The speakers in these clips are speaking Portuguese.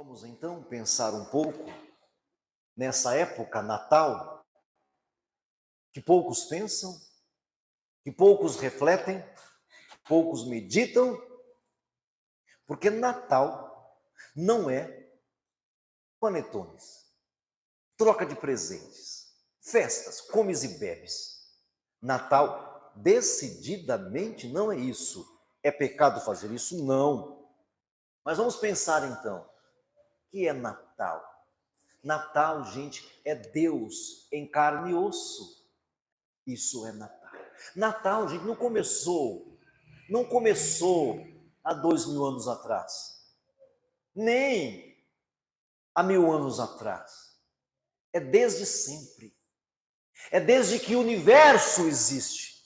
Vamos então pensar um pouco nessa época Natal, que poucos pensam, que poucos refletem, poucos meditam, porque Natal não é panetones, troca de presentes, festas, comes e bebes. Natal decididamente não é isso. É pecado fazer isso? Não. Mas vamos pensar então, o que é Natal? Natal, gente, é Deus em carne e osso. Isso é Natal. Natal, gente, não começou há 2000 anos atrás, nem há 1000 anos atrás. É desde sempre. É desde que o universo existe.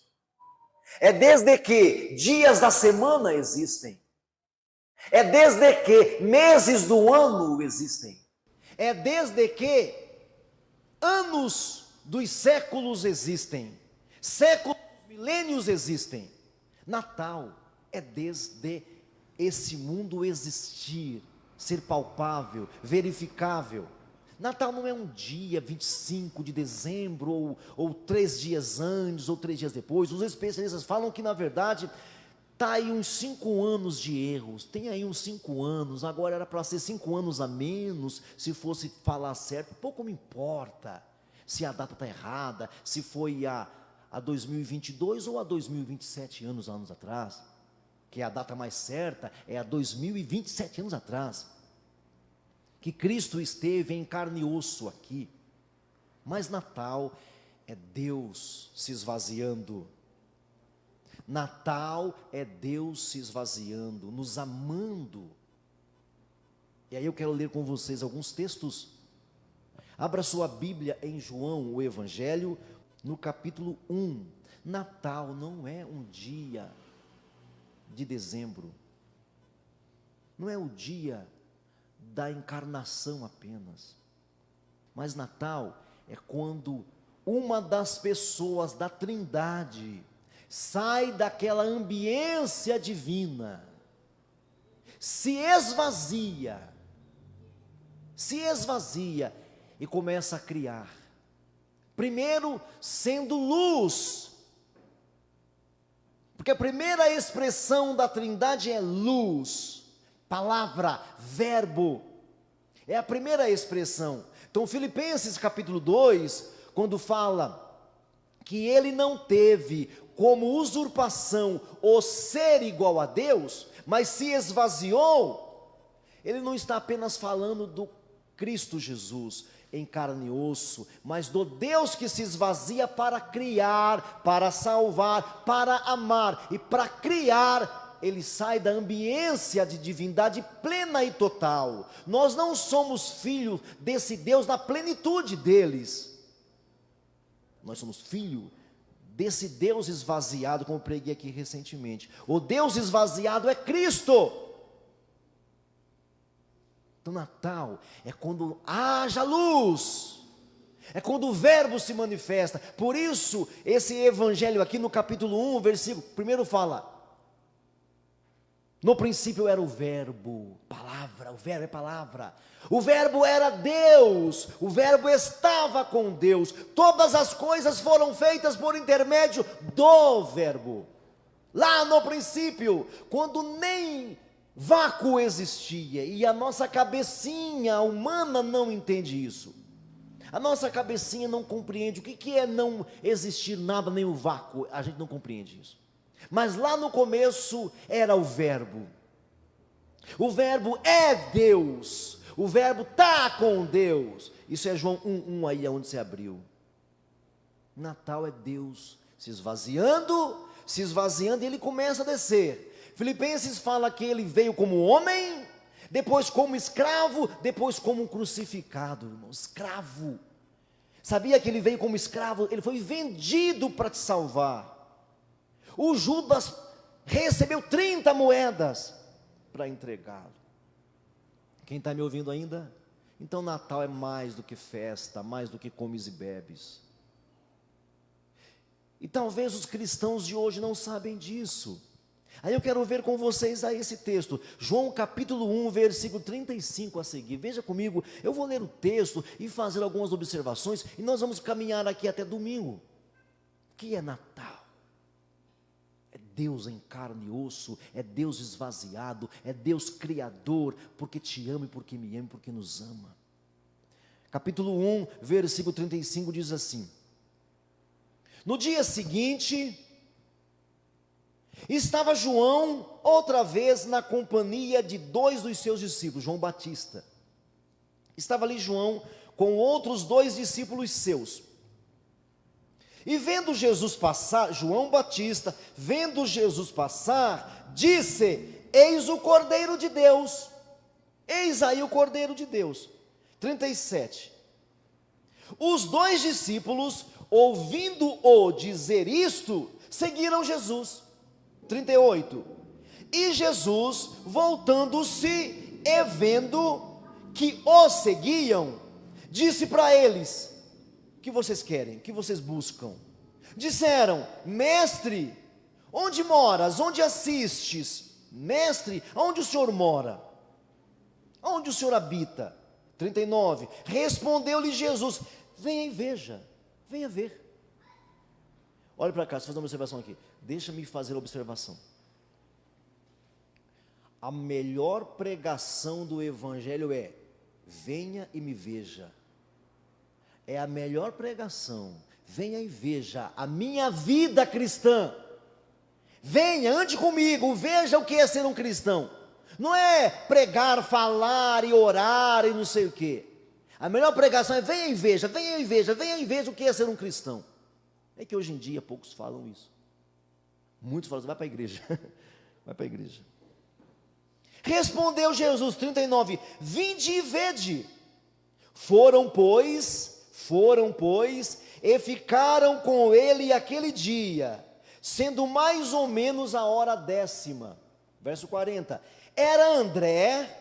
É desde que dias da semana existem. É desde que meses do ano existem. É desde que anos dos séculos existem, séculos, milênios existem. Natal é desde esse mundo existir, ser palpável, verificável. Natal não é um dia 25 de dezembro, ou 3 dias antes, ou 3 dias depois. Os especialistas falam que, na verdade, está aí uns 5 anos de erros, tem aí uns 5 anos, agora era para ser 5 anos a menos, se fosse falar certo, pouco me importa se a data está errada, se foi a 2022 ou a 2027 anos atrás, que é a data mais certa, é a 2027 anos atrás, que Cristo esteve em carne e osso aqui. Mas Natal é Deus se esvaziando. Natal é Deus se esvaziando, nos amando. E aí eu quero ler com vocês alguns textos. Abra sua Bíblia em João, o Evangelho, no capítulo 1. Natal não é um dia de dezembro, não é o dia da encarnação apenas, mas Natal é quando uma das pessoas da Trindade sai daquela ambiência divina, se esvazia e começa a criar. Primeiro, sendo luz, porque a primeira expressão da Trindade é luz, palavra, verbo, é a primeira expressão. Então, Filipenses capítulo 2, quando fala que ele não teve como usurpação o ser igual a Deus, mas se esvaziou, ele não está apenas falando do Cristo Jesus em carne e osso, mas do Deus que se esvazia para criar, para salvar, para amar. E para criar, ele sai da ambiência de divindade plena e total. Nós não somos filhos desse Deus na plenitude deles. Nós somos filhos desse Deus esvaziado, como preguei aqui recentemente. O Deus esvaziado é Cristo. Então, Natal é quando haja luz, é quando o verbo se manifesta. Por isso, esse evangelho aqui no capítulo 1, versículo 1 fala: no princípio era o verbo, palavra, o verbo é palavra. O verbo era Deus, o verbo estava com Deus. Todas as coisas foram feitas por intermédio do verbo. Lá no princípio, quando nem vácuo existia, e a nossa cabecinha humana não entende isso. A nossa cabecinha não compreende o que é não existir nada, nem o vácuo, a gente não compreende isso. Mas lá no começo era o verbo é Deus, o verbo está com Deus. Isso é João 1:1 aí, onde você abriu. Natal é Deus se esvaziando, e ele começa a descer. Filipenses fala que ele veio como homem, depois como escravo, depois como um crucificado, irmão, escravo. Sabia que ele veio como escravo? Ele foi vendido para te salvar. O Judas recebeu 30 moedas para entregá-lo. Quem está me ouvindo ainda? Então Natal é mais do que festa, mais do que comes e bebes. E talvez os cristãos de hoje não sabem disso. Aí eu quero ver com vocês aí esse texto, João capítulo 1, versículo 35 a seguir. Veja comigo, eu vou ler o texto e fazer algumas observações, e nós vamos caminhar aqui até domingo. O que é Natal? É Deus em carne e osso, é Deus esvaziado, é Deus criador, porque te ama e porque me ama e porque nos ama. Capítulo 1, versículo 35 diz assim: no dia seguinte, estava João outra vez na companhia de 2 dos seus discípulos, João Batista. Estava ali João com outros 2 discípulos seus. E vendo Jesus passar, João Batista, vendo Jesus passar, disse: eis o Cordeiro de Deus. Eis aí o Cordeiro de Deus. 37. Os 2 discípulos, ouvindo-o dizer isto, seguiram Jesus. 38. E Jesus, voltando-se e vendo que o seguiam, disse para eles: o que vocês querem? O que vocês buscam? Disseram: mestre, onde moras? Onde assistes? Mestre, onde o Senhor mora? Onde o Senhor habita? 39. Respondeu-lhe Jesus: venha e veja, venha ver. Olha para cá, deixa eu fazer uma observação aqui. Deixa-me fazer a observação. A melhor pregação do Evangelho é: venha e me veja. É a melhor pregação. Venha e veja a minha vida cristã. Venha, ande comigo, veja o que é ser um cristão. Não é pregar, falar e orar e não sei o que. A melhor pregação é: venha e veja, venha e veja, venha e veja o que é ser um cristão. É que hoje em dia poucos falam isso. Muitos falam: vai para a igreja. Vai para a igreja. Respondeu Jesus, 39, vinde e vede. Foram, pois, e ficaram com ele aquele dia, sendo mais ou menos a hora 10ª. Verso 40. Era André,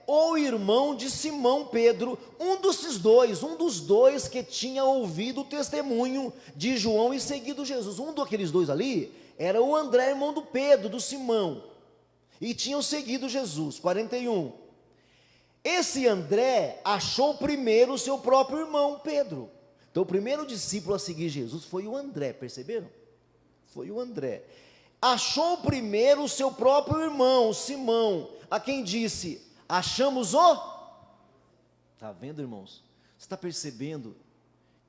o irmão de Simão Pedro, um dos dois que tinha ouvido o testemunho de João e seguido Jesus. Um daqueles 2 ali era o André, irmão do Pedro, do Simão, e tinham seguido Jesus. 41. Esse André achou primeiro o seu próprio irmão Pedro. Então o primeiro discípulo a seguir Jesus foi o André, perceberam? Foi o André. Achou primeiro o seu próprio irmão, Simão, a quem disse: achamos o... Está vendo, irmãos? Você está percebendo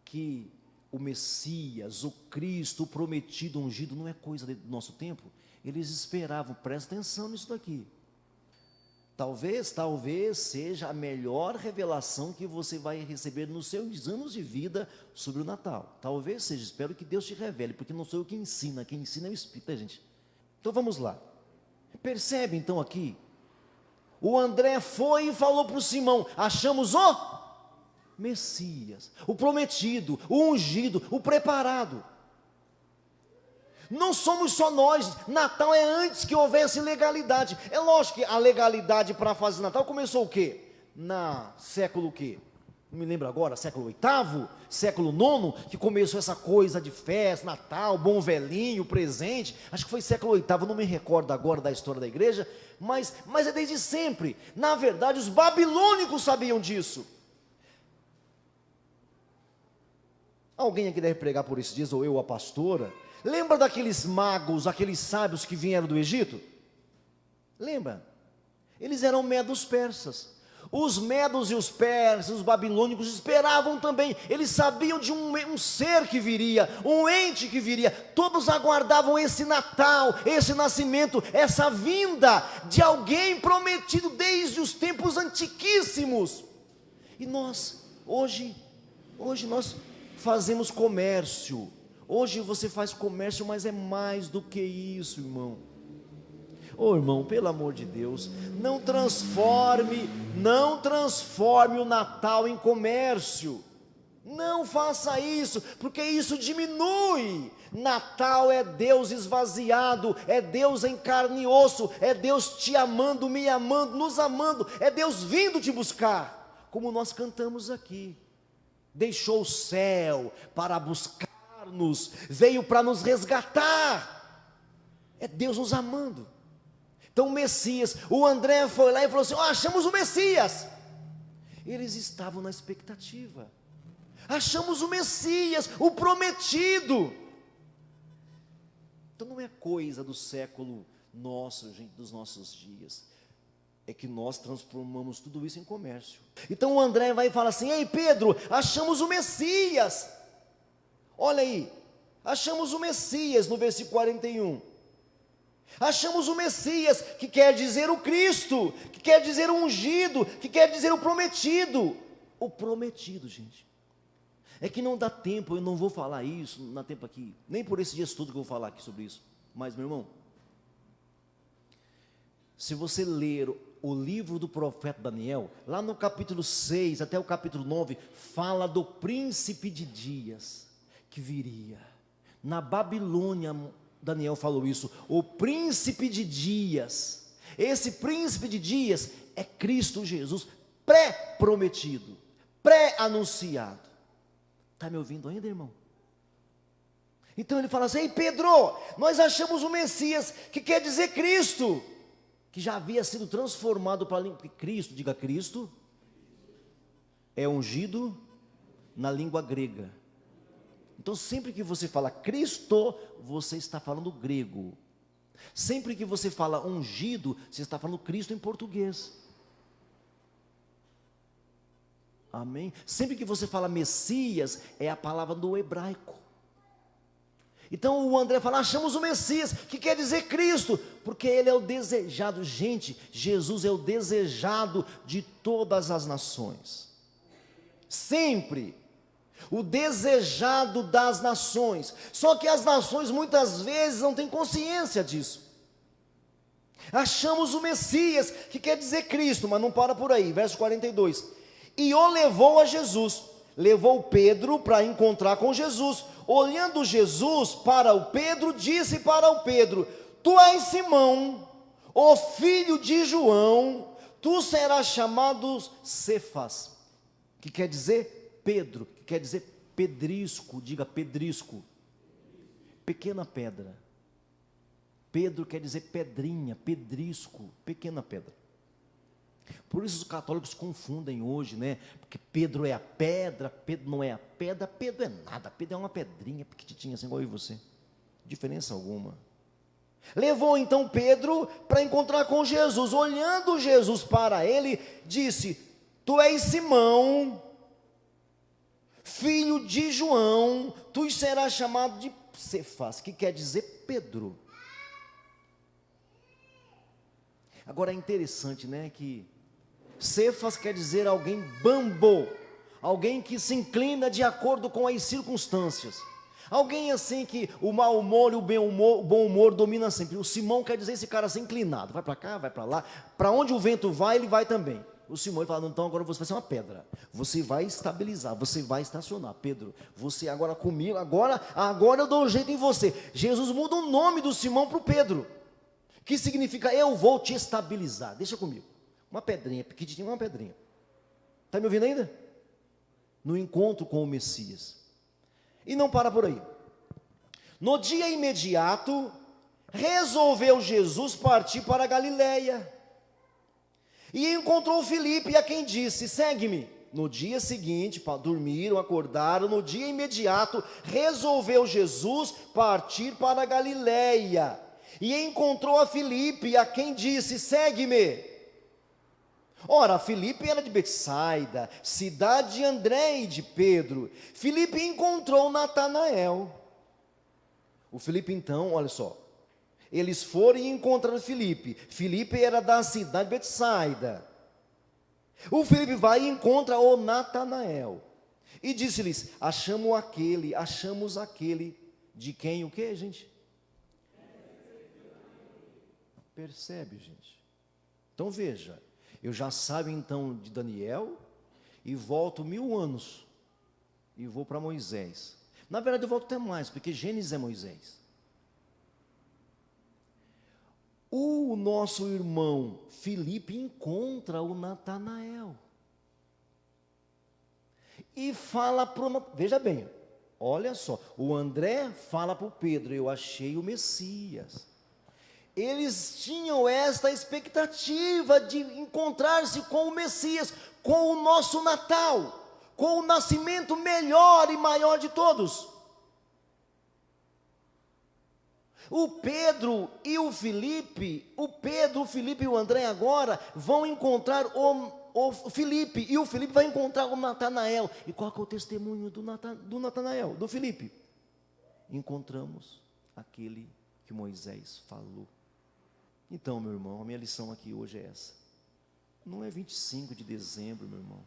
que o Messias, o Cristo, o prometido, ungido, não é coisa do nosso tempo? Eles esperavam, presta atenção nisso daqui. Talvez seja a melhor revelação que você vai receber nos seus anos de vida sobre o Natal. Talvez seja, espero que Deus te revele, porque não sou eu que ensina, quem ensina é o Espírito, gente. Então vamos lá. Percebe então aqui? O André foi e falou para o Simão: achamos o Messias, o prometido, o ungido, o preparado. Não somos só nós. Natal é antes que houvesse legalidade. É lógico que a legalidade para fazer Natal começou o quê? Na século o quê? Não me lembro agora, século VIII, século IX, que começou essa coisa de festa, Natal, bom velhinho, presente. Acho que foi século VIII, não me recordo agora da história da igreja, mas é desde sempre. Na verdade, os babilônicos sabiam disso. Alguém aqui deve pregar por esses dias, ou eu, a pastora. Lembra daqueles magos, aqueles sábios que vieram do Egito? Lembra? Eles eram medos persas. Os medos e os persas, os babilônicos esperavam também. Eles sabiam de um ser que viria, um ente que viria. Todos aguardavam esse Natal, esse nascimento, essa vinda de alguém prometido desde os tempos antiquíssimos. E nós, hoje nós fazemos comércio. Hoje você faz comércio, mas é mais do que isso, irmão. Ô irmão, pelo amor de Deus, não transforme o Natal em comércio. Não faça isso, porque isso diminui. Natal é Deus esvaziado, é Deus em carne e osso, é Deus te amando, me amando, nos amando, é Deus vindo te buscar, como nós cantamos aqui. Deixou o céu para buscar, veio para nos resgatar. É Deus nos amando. Então o Messias, o André foi lá e falou assim: achamos o Messias. Eles estavam na expectativa. Achamos o Messias, o prometido. Então não é coisa do século nosso, gente, dos nossos dias. É que nós transformamos tudo isso em comércio. Então o André vai e fala assim: ei Pedro, achamos o Messias. Olha aí, achamos o Messias no versículo 41. Achamos o Messias, que quer dizer o Cristo, que quer dizer o ungido, que quer dizer o prometido. O prometido, gente. É que não dá tempo, eu não vou falar isso, não dá tempo aqui, nem por esse dia todo que eu vou falar aqui sobre isso. Mas, meu irmão, se você ler o livro do profeta Daniel, lá no capítulo 6 até o capítulo 9, fala do príncipe de dias que viria. Na Babilônia, Daniel falou isso, o príncipe de dias. Esse príncipe de dias é Cristo Jesus, pré-prometido, pré-anunciado. Está me ouvindo ainda, irmão? Então ele fala assim: ei Pedro, nós achamos o Messias, que quer dizer Cristo, que já havia sido transformado para a língua. Cristo, diga Cristo, é ungido na língua grega. Então sempre que você fala Cristo, você está falando grego. Sempre que você fala ungido, você está falando Cristo em português. Amém? Sempre que você fala Messias, é a palavra do hebraico. Então o André fala: achamos o Messias, que quer dizer Cristo, porque ele é o desejado. Gente, Jesus é o desejado de todas as nações. Sempre. O desejado das nações. Só que as nações muitas vezes não têm consciência disso. Achamos o Messias, que quer dizer Cristo, mas não para por aí. Verso 42. E o levou a Jesus. Levou Pedro para encontrar com Jesus. Olhando Jesus para o Pedro, disse para o Pedro: tu és Simão, o filho de João, tu serás chamado Cefas, que quer dizer Pedro, que quer dizer pedrisco, diga pedrisco, pequena pedra. Pedro quer dizer pedrinha, pedrisco, pequena pedra. Por isso os católicos confundem hoje, né? Porque Pedro é a pedra, Pedro não é a pedra, Pedro é nada, Pedro é uma pedrinha pequitinha, assim igual eu e você, diferença alguma. Levou então Pedro para encontrar com Jesus. Olhando Jesus para ele, disse: tu és Simão, filho de João, tu serás chamado de Cefas, que quer dizer Pedro. Agora é interessante, né, que Cefas quer dizer alguém bambo, alguém que se inclina de acordo com as circunstâncias, alguém assim que o mau humor e o bom humor domina sempre. O Simão quer dizer esse cara assim inclinado, vai para cá, vai para lá, para onde o vento vai, ele vai também. O Simão fala: então agora você vai ser uma pedra, você vai estabilizar, você vai estacionar. Pedro, você agora comigo, agora eu dou um jeito em você. Jesus muda o nome do Simão para o Pedro, que significa eu vou te estabilizar, deixa comigo. Uma pedrinha, pequitinha, uma pedrinha. Está me ouvindo ainda? No encontro com o Messias. E não para por aí. No dia imediato, resolveu Jesus partir para a Galileia. E encontrou Filipe, a quem disse: segue-me. No dia seguinte, dormiram, acordaram. No dia imediato, resolveu Jesus partir para a Galileia. E encontrou a Filipe, a quem disse: segue-me. Ora, Filipe era de Betsaida, cidade de André e de Pedro. Filipe encontrou Natanael. O Filipe então, olha só, eles foram e encontraram Filipe. Filipe era da cidade de Betsaida. O Filipe vai e encontra o Natanael. E disse-lhes: achamos aquele de quem o que, gente? Percebe, gente? Então veja, eu já saio então de Daniel e volto 1000 anos e vou para Moisés. Na verdade eu volto até mais, porque Gênesis é Moisés. O nosso irmão Filipe encontra o Natanael e fala para o... Veja bem, olha só, o André fala para o Pedro: eu achei o Messias. eles tinham esta expectativa de encontrar-se com o Messias, com o nosso Natal, com o nascimento melhor e maior de todos. O Pedro e o Filipe e o André agora vão encontrar o Filipe, e o Filipe vai encontrar o Natanael. E qual é o testemunho do Natanael, do Filipe? Encontramos aquele que Moisés falou. Então, meu irmão, a minha lição aqui hoje é essa. Não é 25 de dezembro, meu irmão.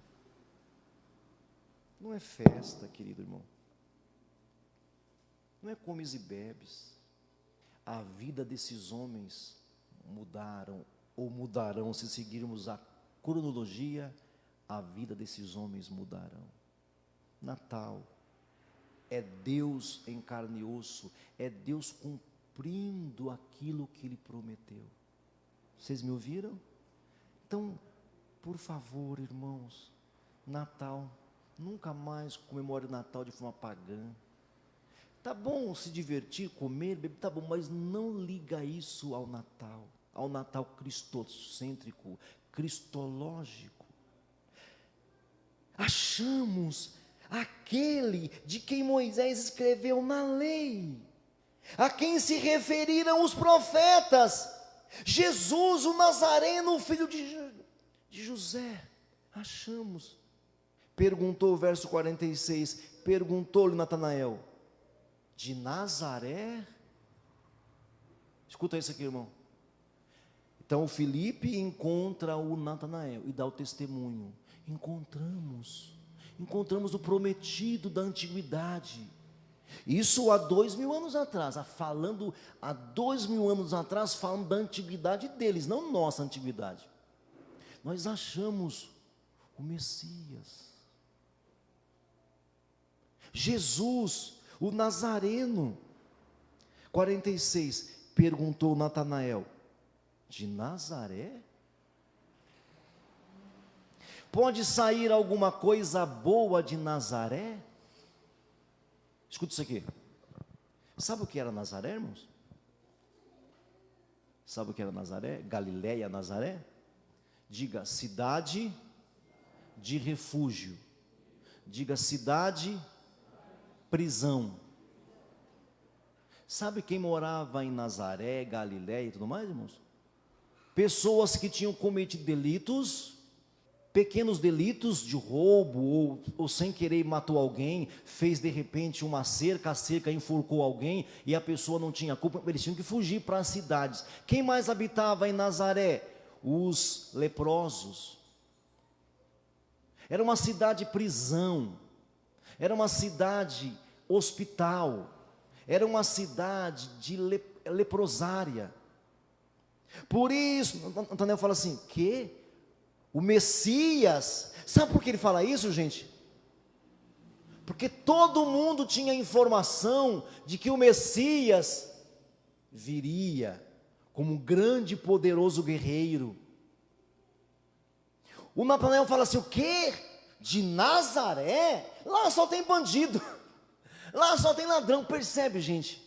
Não é festa, querido irmão. Não é comes e bebes. A vida desses homens mudaram ou mudarão. Se seguirmos a cronologia, a vida desses homens mudarão. Natal é Deus em carne e osso, é Deus cumprindo aquilo que Ele prometeu. Vocês me ouviram? Então, por favor, irmãos, Natal, nunca mais comemore o Natal de forma pagã. Tá bom se divertir, comer, beber, tá bom, mas não liga isso ao Natal cristocêntrico, cristológico. Achamos aquele de quem Moisés escreveu na lei, a quem se referiram os profetas, Jesus, o Nazareno, o filho de José. Achamos. Perguntou o verso 46, perguntou-lhe Natanael: de Nazaré? Escuta isso aqui, irmão. Então o Filipe encontra o Natanael e dá o testemunho. Encontramos o prometido da antiguidade. Isso há 2000 anos atrás, falando da antiguidade deles, não nossa antiguidade. Nós achamos o Messias, Jesus, o Nazareno. 46, perguntou Natanael: de Nazaré? Pode sair alguma coisa boa de Nazaré? Escuta isso aqui. Sabe o que era Nazaré, irmãos? Sabe o que era Nazaré? Galileia, Nazaré? Diga: cidade de refúgio. Diga: cidade, prisão. Sabe quem morava em Nazaré, Galileia e tudo mais, irmãos? Pessoas que tinham cometido delitos, pequenos delitos de roubo, ou sem querer matou alguém, fez de repente uma cerca, a cerca enforcou alguém, e a pessoa não tinha culpa, eles tinham que fugir para as cidades. Quem mais habitava em Nazaré? Os leprosos. Era uma cidade prisão, era uma cidade hospital, era uma cidade de leprosária. Por isso, Natanael fala assim: que? O Messias, sabe por que ele fala isso, gente? Porque todo mundo tinha informação de que o Messias viria como um grande e poderoso guerreiro. O Natanael fala assim: o quê? De Nazaré? Lá só tem bandido, lá só tem ladrão, percebe, gente?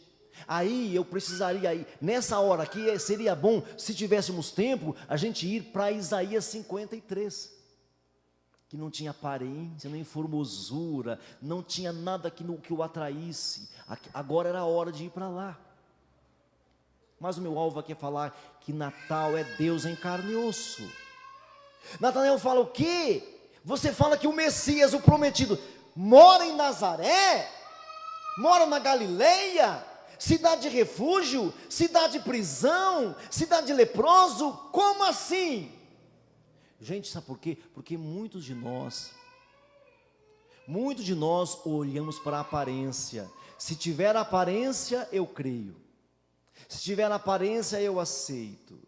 Aí eu precisaria, nessa hora aqui, seria bom, se tivéssemos tempo, a gente ir para Isaías 53, que não tinha aparência, nem formosura, não tinha nada que o atraísse. Agora era a hora de ir para lá. Mas o meu alvo aqui é falar que Natal é Deus em carne e osso. Natanael fala: o quê? Você fala que o Messias, o prometido, mora em Nazaré? Mora na Galileia? Cidade de refúgio? Cidade de prisão? Cidade de leproso? Como assim? Gente, sabe por quê? Porque muitos de nós olhamos para a aparência. Se tiver aparência, eu creio. Se tiver aparência, eu aceito.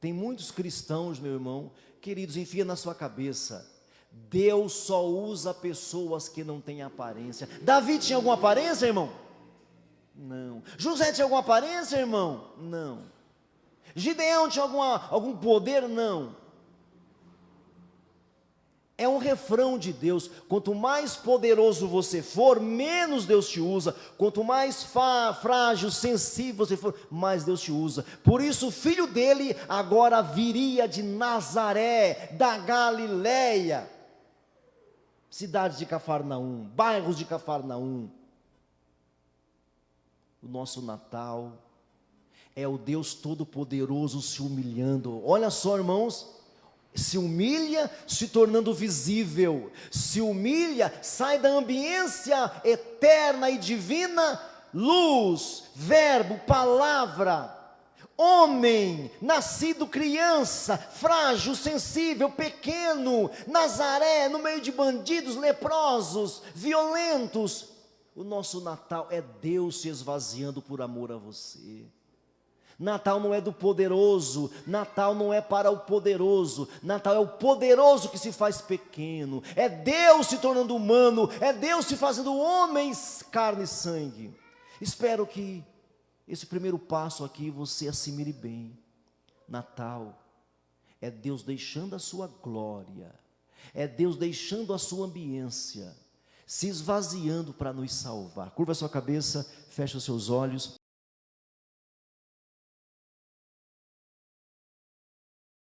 Tem muitos cristãos, meu irmão, queridos, enfia na sua cabeça: Deus só usa pessoas que não têm aparência. Davi tinha alguma aparência, irmão? Não. José tinha alguma aparência, irmão? Não. Gideão tinha algum poder? Não. É um refrão de Deus. Quanto mais poderoso você for, menos Deus te usa. Quanto mais frágil, sensível você for, mais Deus te usa. Por isso o filho dele agora viria de Nazaré, da Galileia, cidade de Cafarnaum, bairros de Cafarnaum. O nosso Natal é o Deus Todo-Poderoso se humilhando. Olha só, irmãos, se humilha, se tornando visível, se humilha, sai da ambiência eterna e divina, luz, verbo, palavra, homem, nascido criança, frágil, sensível, pequeno, Nazaré, no meio de bandidos, leprosos, violentos. O nosso Natal é Deus se esvaziando por amor a você. Natal não é do poderoso, Natal não é para o poderoso, Natal é o poderoso que se faz pequeno, é Deus se tornando humano, é Deus se fazendo homens, carne e sangue. Espero que esse primeiro passo aqui você assimile bem. Natal é Deus deixando a sua glória, é Deus deixando a sua ambiência, se esvaziando para nos salvar. Curva a sua cabeça, fecha os seus olhos.